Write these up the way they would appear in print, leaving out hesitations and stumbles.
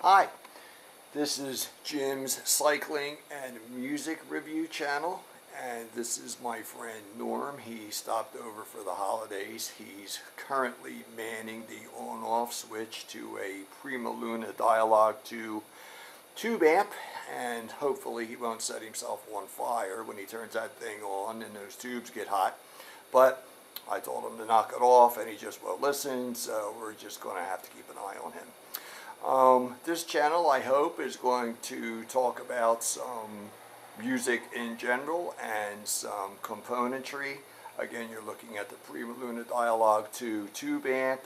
Hi, this is Jim's Cycling and Music Review channel, and this is my friend Norm. He stopped over for the holidays. He's currently manning the on-off switch to a Prima Dialog to tube amp, and hopefully he won't set himself on fire when he turns that thing on and those tubes get hot. But I told him to knock it off and he just won't listen, so we're just going to have to keep an eye on him. This channel, I hope, is going to talk about some music in general and some componentry. Again, you're looking at the Prima Dialog 2 tube amp.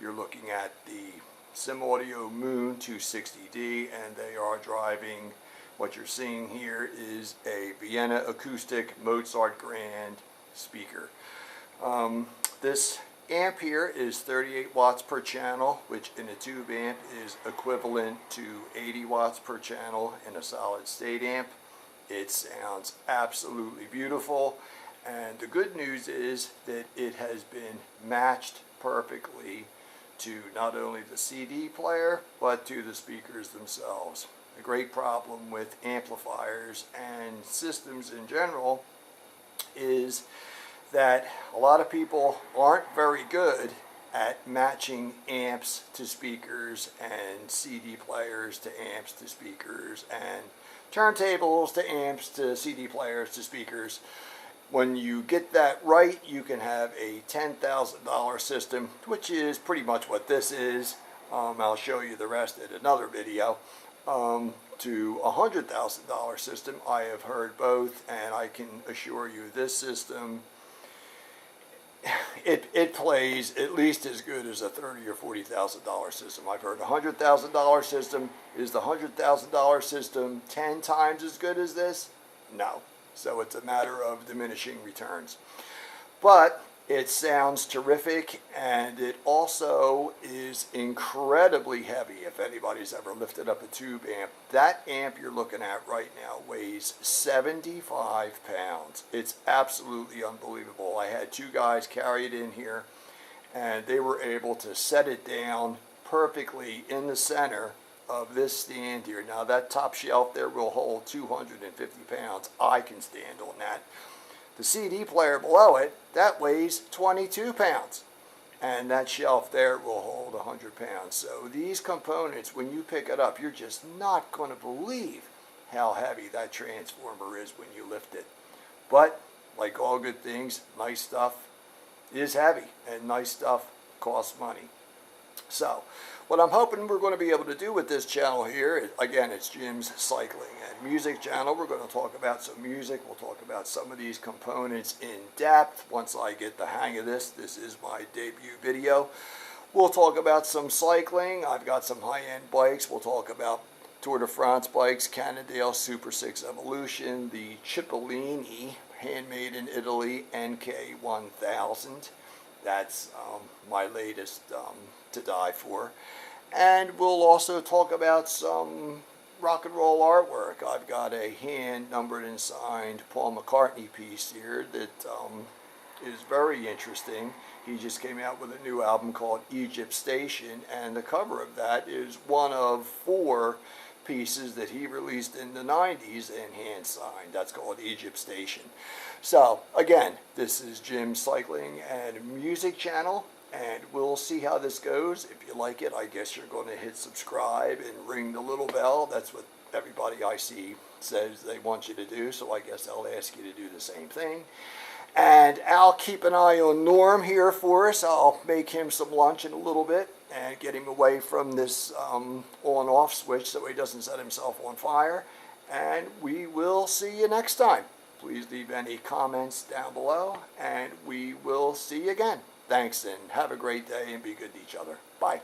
You're looking at the Sim Audio Moon 260D, and they are driving, what you're seeing here is a Vienna Acoustic Mozart Grand speaker. This amp here is 38 watts per channel, which in a tube amp is equivalent to 80 watts per channel in a solid state amp. It sounds absolutely beautiful, and the good news is that it has been matched perfectly to not only the CD player but to the speakers themselves. The great problem with amplifiers and systems in general is that a lot of people aren't very good at matching amps to speakers and CD players to amps to speakers and turntables to amps to CD players to speakers. When you get that right, you can have a $10,000 system, which is pretty much what this is. I'll show you the rest in another video. To a $100,000 system. I have heard both, and I can assure you this system, it plays at least as good as a $30,000 or $40,000 system. I've heard a $100,000 system. Is the $100,000 system 10 times as good as this? No. So it's a matter of diminishing returns. But it sounds terrific, and it also is incredibly heavy. If anybody's ever lifted up a tube amp, that amp you're looking at right now weighs 75 pounds. It's absolutely unbelievable. I had two guys carry it in here, and they were able to set it down perfectly in the center of this stand here. Now that top shelf there will hold 250 pounds. I can stand on that. The CD player below it, that weighs 22 pounds. And that shelf there will hold 100 pounds. So these components, when you pick it up, you're just not going to believe how heavy that transformer is when you lift it. But, like all good things, nice stuff is heavy, and nice stuff costs money. So, what I'm hoping we're going to be able to do with this channel here, again, it's Jim's Cycling and Music channel. We're going to talk about some music. We'll talk about some of these components in depth once I get the hang of this. This is my debut video. We'll talk about some cycling. I've got some high-end bikes. We'll talk about Tour de France bikes, Cannondale Super 6 Evolution, the Cipollini, handmade in Italy, NK1000. That's my latest to die for. And we'll also talk about some rock and roll artwork. I've got a hand numbered and signed Paul McCartney piece here that is very interesting. He just came out with a new album called Egypt Station, and the cover of that is one of 4 pieces that he released in the 90s and hand signed. That's called Egypt Station. So again, this is Jim's Cycling and Music channel, and we'll see how this goes. If you like it, I guess you're going to hit subscribe and ring the little bell. That's what everybody I see says they want you to do, so I guess I'll ask you to do the same thing. And I'll keep an eye on Norm here for us. I'll make him some lunch in a little bit and get him away from this on-off switch so he doesn't set himself on fire. And we will see you next time. Please leave any comments down below, and we will see you again. Thanks, and have a great day, and be good to each other. Bye.